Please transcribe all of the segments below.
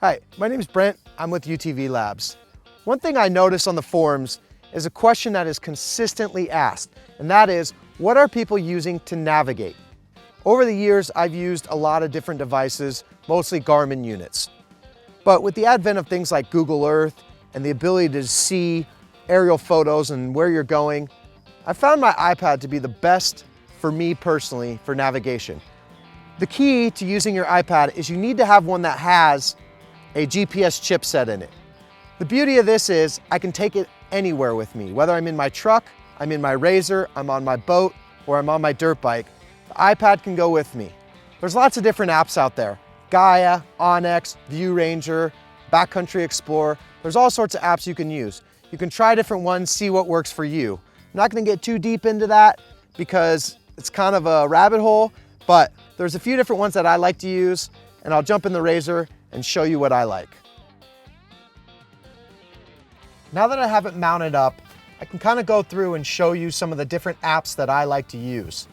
Hi, my name is Brent. I'm with UTV Labs. One thing I notice on the forums is a question that is consistently asked, and that is, what are people using to navigate? Over the years, I've used a lot of different devices, mostly Garmin units. But with the advent of things like Google Earth and the ability to see aerial photos and where you're going, I found my iPad to be the best for me personally for navigation. The key to using your iPad is you need to have one that has a GPS chipset in it. The beauty of this is I can take it anywhere with me, whether I'm in my truck, I'm in my RZR, I'm on my boat, or I'm on my dirt bike. The iPad can go with me. There's lots of different apps out there. Gaia, onX, ViewRanger, Backcountry Explorer. There's all sorts of apps you can use. You can try different ones, see what works for you. I'm not gonna get too deep into that because it's kind of a rabbit hole, but there's a few different ones that I like to use, and I'll jump in the RZR and show you what I like. Now that I have it mounted up, I can kind of go through and show you some of the different apps that I like to use.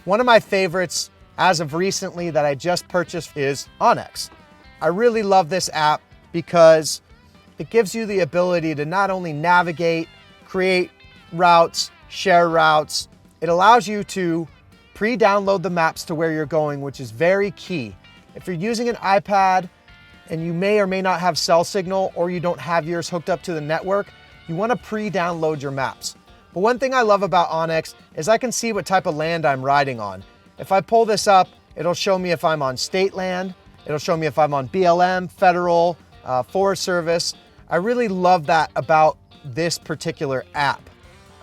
One of my favorites as of recently that I just purchased is onX. I really love this app because it gives you the ability to not only navigate, create routes, share routes. It allows you to pre-download the maps to where you're going, which is very key. If you're using an iPad and you may or may not have cell signal, or you don't have yours hooked up to the network, you want to pre-download your maps. But one thing I love about onX is I can see what type of land I'm riding on. If I pull this up, it'll show me if I'm on state land, it'll show me if I'm on BLM, federal, Forest Service. I really love that about this particular app.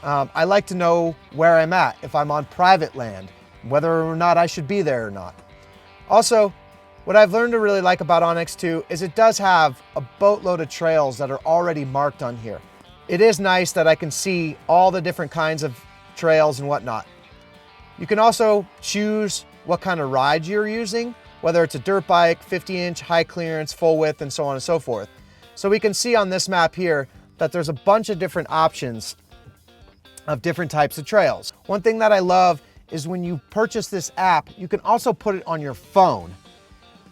I like to know where I'm at, if I'm on private land, whether or not I should be there or not. Also, what I've learned to really like about onX too is it does have a boatload of trails that are already marked on here. It is nice that I can see all the different kinds of trails and whatnot. You can also choose what kind of ride you're using, whether it's a dirt bike, 50-inch, high clearance, full width, and so on and so forth. So we can see on this map here that there's a bunch of different options of different types of trails. One thing that I love is when you purchase this app, you can also put it on your phone.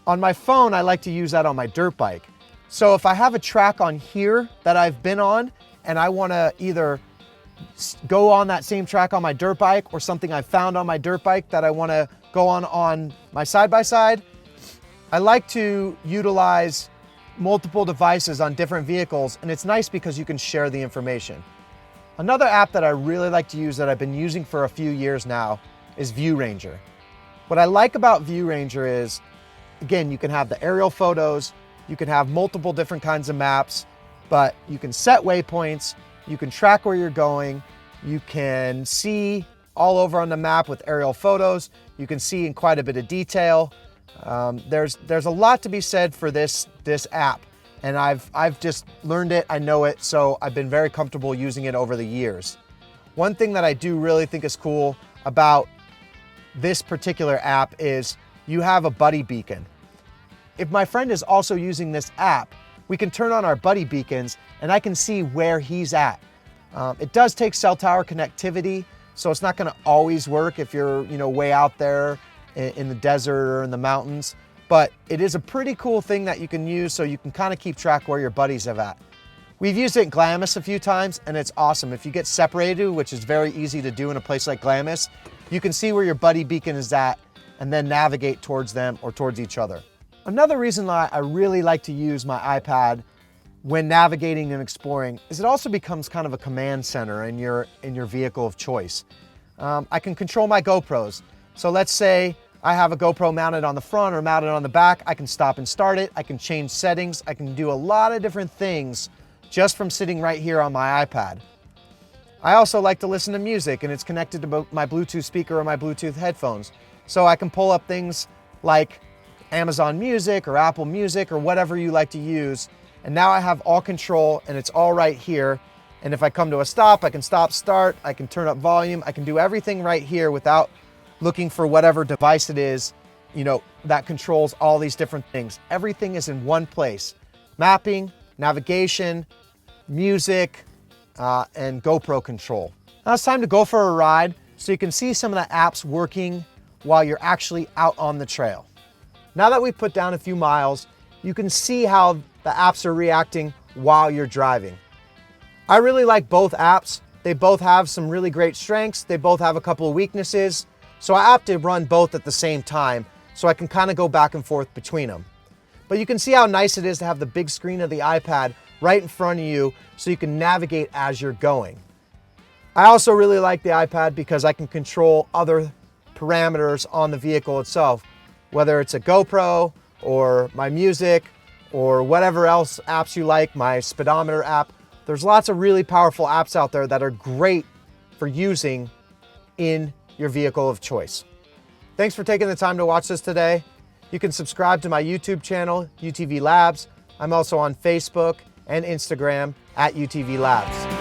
On my phone, I like to use that on my dirt bike. So if I have a track on here that I've been on and I want to either go on that same track on my dirt bike, or something I found on my dirt bike that I want to go on my side-by-side, I like to utilize multiple devices on different vehicles, and it's nice because you can share the information. Another app that I really like to use that I've been using for a few years now is ViewRanger. What I like about ViewRanger is, again, you can have the aerial photos, you can have multiple different kinds of maps, but you can set waypoints, you can track where you're going, you can see all over on the map with aerial photos, you can see in quite a bit of detail. There's a lot to be said for this app, and I've just learned it, I know it, so I've been very comfortable using it over the years. One thing that I do really think is cool about this particular app is you have a buddy beacon. If my friend is also using this app, we can turn on our buddy beacons and I can see where he's at. It does take cell tower connectivity, so it's not gonna always work if you're way out there in the desert or in the mountains, but it is a pretty cool thing that you can use so you can kind of keep track where your buddies are at. We've used it in Glamis a few times and it's awesome. If you get separated, which is very easy to do in a place like Glamis, you can see where your buddy beacon is at and then navigate towards them or towards each other. Another reason why I really like to use my iPad when navigating and exploring is it also becomes kind of a command center in your vehicle of choice. I can control my GoPros. So let's say I have a GoPro mounted on the front or mounted on the back. I can stop and start it. I can change settings. I can do a lot of different things just from sitting right here on my iPad. I also like to listen to music, and it's connected to my Bluetooth speaker or my Bluetooth headphones. So I can pull up things like Amazon Music or Apple Music or whatever you like to use. And now I have all control and it's all right here. And if I come to a stop, I can stop, start, I can turn up volume. I can do everything right here without looking for whatever device it is, that controls all these different things. Everything is in one place. Mapping, navigation, music, and GoPro control. Now it's time to go for a ride so you can see some of the apps working while you're actually out on the trail. Now that we've put down a few miles, you can see how the apps are reacting while you're driving. I really like both apps. They both have some really great strengths. They both have a couple of weaknesses. So I opted to run both at the same time so I can kind of go back and forth between them. But you can see how nice it is to have the big screen of the iPad right in front of you so you can navigate as you're going. I also really like the iPad because I can control other parameters on the vehicle itself, whether it's a GoPro or my music or whatever else apps you like, my speedometer app. There's lots of really powerful apps out there that are great for using in your vehicle of choice. Thanks for taking the time to watch this today. You can subscribe to my YouTube channel, UTV Labs. I'm also on Facebook and Instagram at UTV Labs.